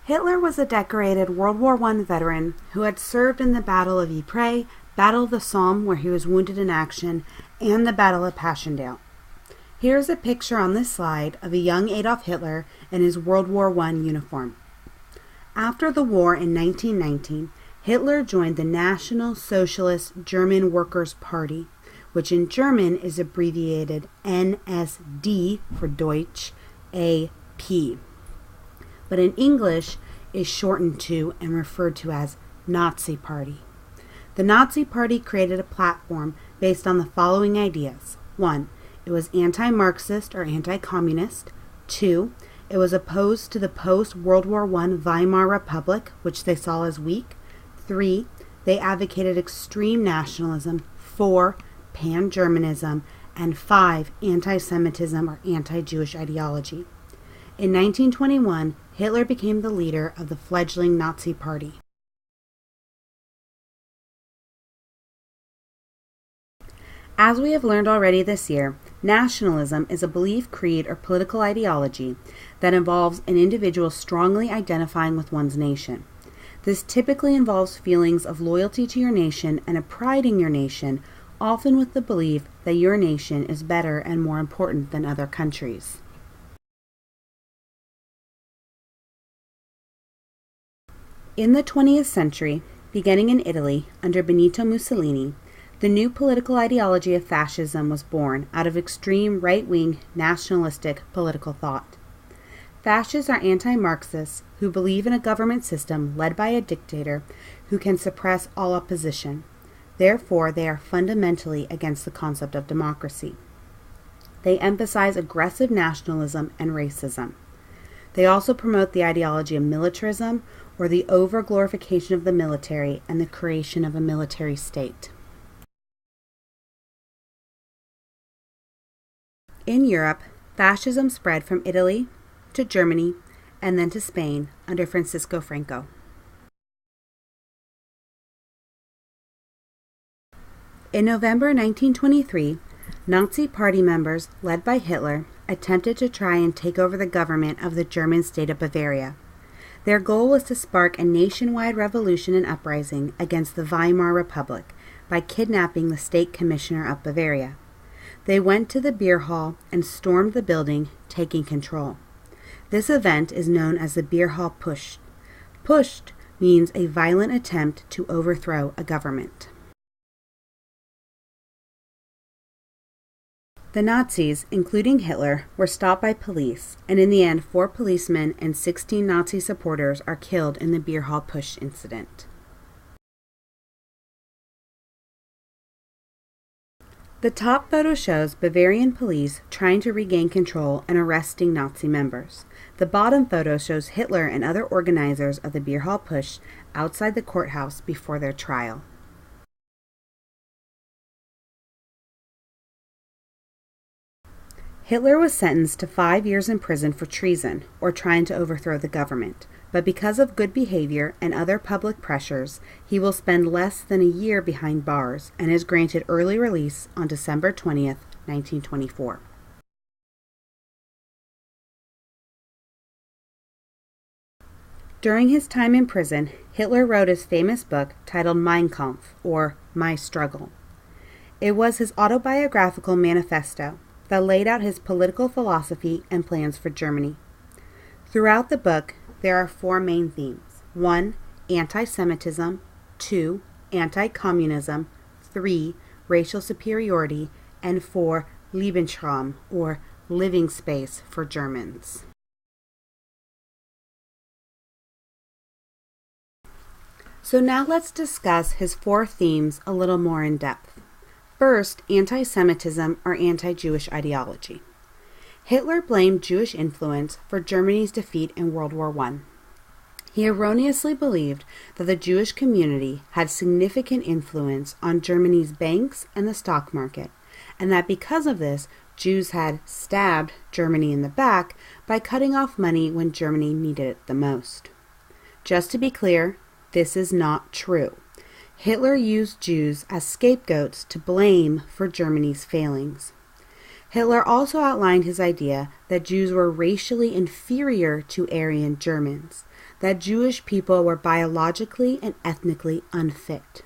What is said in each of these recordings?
Hitler was a decorated World War I veteran who had served in the Battle of Ypres, Battle of the Somme, where he was wounded in action, and the Battle of Passchendaele. Here is a picture on this slide of a young Adolf Hitler in his World War I uniform. After the war in 1919, Hitler joined the National Socialist German Workers' Party, which in German is abbreviated NSD for Deutsch, AP, but in English is shortened to and referred to as Nazi Party. The Nazi Party created a platform based on the following ideas. 1. It was anti-Marxist or anti-communist. 2. It was opposed to the post-World War I Weimar Republic, which they saw as weak. 3. They advocated extreme nationalism. 4. Pan-Germanism. And 5. Anti-Semitism or anti-Jewish ideology. In 1921, Hitler became the leader of the fledgling Nazi Party. As we have learned already this year, nationalism is a belief, creed, or political ideology that involves an individual strongly identifying with one's nation. This typically involves feelings of loyalty to your nation and a pride in your nation, often with the belief that your nation is better and more important than other countries. In the 20th century, beginning in Italy under Benito Mussolini, the new political ideology of fascism was born out of extreme right-wing nationalistic political thought. Fascists are anti-Marxists who believe in a government system led by a dictator who can suppress all opposition. Therefore, they are fundamentally against the concept of democracy. They emphasize aggressive nationalism and racism. They also promote the ideology of militarism, or the over-glorification of the military and the creation of a military state. In Europe, fascism spread from Italy to Germany and then to Spain under Francisco Franco. In November 1923, Nazi Party members, led by Hitler, attempted to try and take over the government of the German state of Bavaria. Their goal was to spark a nationwide revolution and uprising against the Weimar Republic by kidnapping the state commissioner of Bavaria. They went to the beer hall and stormed the building, taking control. This event is known as the beer hall Putsch. Putsch means a violent attempt to overthrow a government. The Nazis, including Hitler, were stopped by police, and in the end 4 policemen and 16 Nazi supporters are killed in the beer hall Putsch incident. The top photo shows Bavarian police trying to regain control and arresting Nazi members. The bottom photo shows Hitler and other organizers of the beer hall Putsch outside the courthouse before their trial. Hitler was sentenced to 5 years in prison for treason, or trying to overthrow the government, but because of good behavior and other public pressures, he will spend less than a year behind bars and is granted early release on December 20th, 1924. During his time in prison, Hitler wrote his famous book titled Mein Kampf, or My Struggle. It was his autobiographical manifesto that laid out his political philosophy and plans for Germany. Throughout the book, there are 4 main themes. 1. Anti-Semitism. 2. Anti-communism. 3. Racial superiority. And 4. Lebensraum, or living space for Germans. So now let's discuss his 4 themes a little more in depth. First, anti-Semitism or anti-Jewish ideology. Hitler blamed Jewish influence for Germany's defeat in World War I. He erroneously believed that the Jewish community had significant influence on Germany's banks and the stock market, and that because of this, Jews had stabbed Germany in the back by cutting off money when Germany needed it the most. Just to be clear, this is not true. Hitler used Jews as scapegoats to blame for Germany's failings. Hitler also outlined his idea that Jews were racially inferior to Aryan Germans, that Jewish people were biologically and ethnically unfit.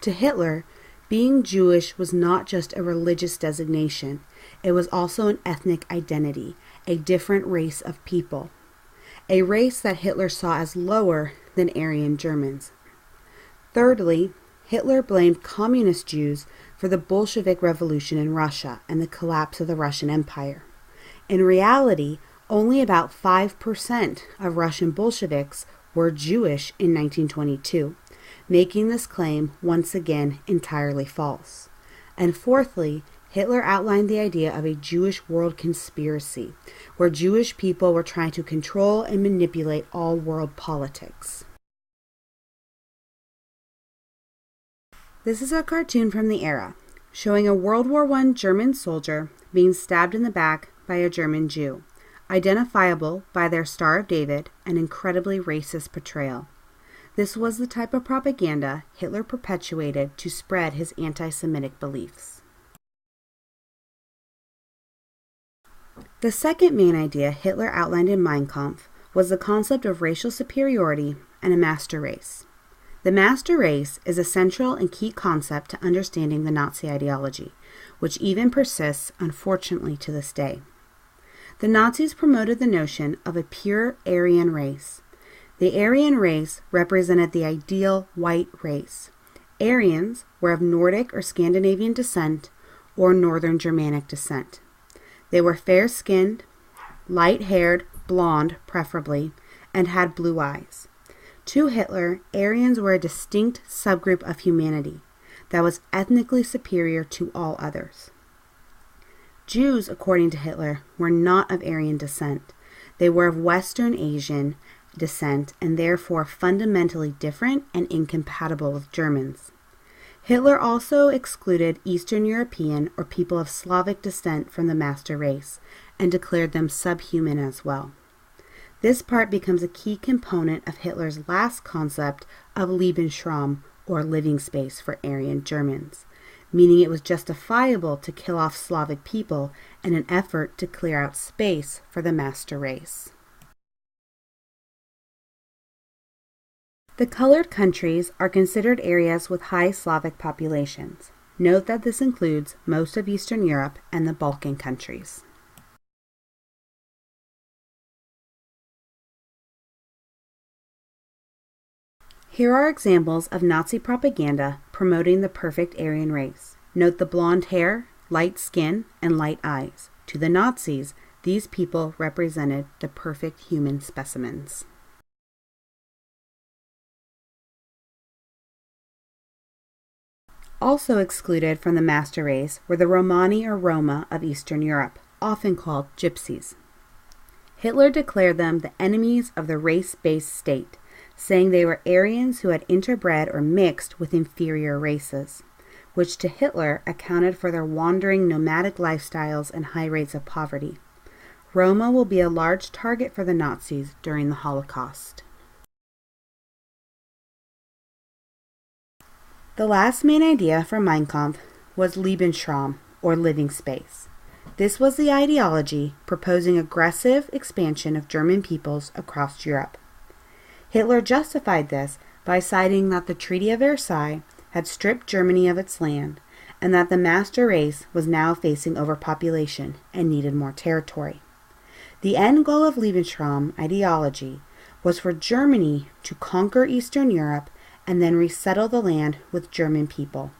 To Hitler, being Jewish was not just a religious designation, it was also an ethnic identity, a different race of people, a race that Hitler saw as lower than Aryan Germans. Thirdly, Hitler blamed communist Jews for the Bolshevik Revolution in Russia and the collapse of the Russian Empire. In reality, only about 5% of Russian Bolsheviks were Jewish in 1922, making this claim once again entirely false. And fourthly, Hitler outlined the idea of a Jewish world conspiracy, where Jewish people were trying to control and manipulate all world politics. This is a cartoon from the era, showing a World War I German soldier being stabbed in the back by a German Jew, identifiable by their Star of David, an incredibly racist portrayal. This was the type of propaganda Hitler perpetuated to spread his anti-Semitic beliefs. The second main idea Hitler outlined in Mein Kampf was the concept of racial superiority and a master race. The master race is a central and key concept to understanding the Nazi ideology, which even persists, unfortunately, to this day. The Nazis promoted the notion of a pure Aryan race. The Aryan race represented the ideal white race. Aryans were of Nordic or Scandinavian descent or Northern Germanic descent. They were fair-skinned, light-haired, blonde preferably, and had blue eyes. To Hitler, Aryans were a distinct subgroup of humanity that was ethnically superior to all others. Jews, according to Hitler, were not of Aryan descent. They were of Western Asian descent and therefore fundamentally different and incompatible with Germans. Hitler also excluded Eastern European or people of Slavic descent from the master race and declared them subhuman as well. This part becomes a key component of Hitler's last concept of Lebensraum, or living space for Aryan Germans, meaning it was justifiable to kill off Slavic people in an effort to clear out space for the master race. The colored countries are considered areas with high Slavic populations. Note that this includes most of Eastern Europe and the Balkan countries. Here are examples of Nazi propaganda promoting the perfect Aryan race. Note the blonde hair, light skin, and light eyes. To the Nazis, these people represented the perfect human specimens. Also excluded from the master race were the Romani or Roma of Eastern Europe, often called gypsies. Hitler declared them the enemies of the race-based state, saying they were Aryans who had interbred or mixed with inferior races, which to Hitler accounted for their wandering nomadic lifestyles and high rates of poverty. Roma will be a large target for the Nazis during the Holocaust. The last main idea for Mein Kampf was Lebensraum, or living space. This was the ideology proposing aggressive expansion of German peoples across Europe. Hitler justified this by citing that the Treaty of Versailles had stripped Germany of its land and that the master race was now facing overpopulation and needed more territory. The end goal of Lebensraum ideology was for Germany to conquer Eastern Europe and then resettle the land with German people,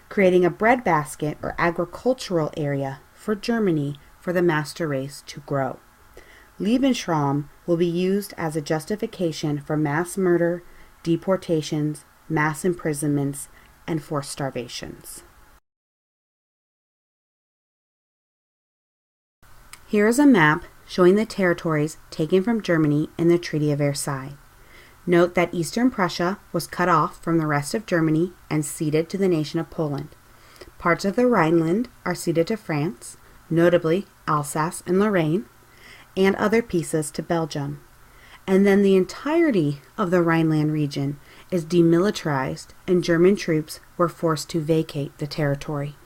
creating a breadbasket or agricultural area for Germany for the master race to grow. Lebensraum will be used as a justification for mass murder, deportations, mass imprisonments, and forced starvations. Here is a map showing the territories taken from Germany in the Treaty of Versailles. Note that Eastern Prussia was cut off from the rest of Germany and ceded to the nation of Poland. Parts of the Rhineland are ceded to France, notably Alsace and Lorraine, and other pieces to Belgium. And then the entirety of the Rhineland region is demilitarized and German troops were forced to vacate the territory.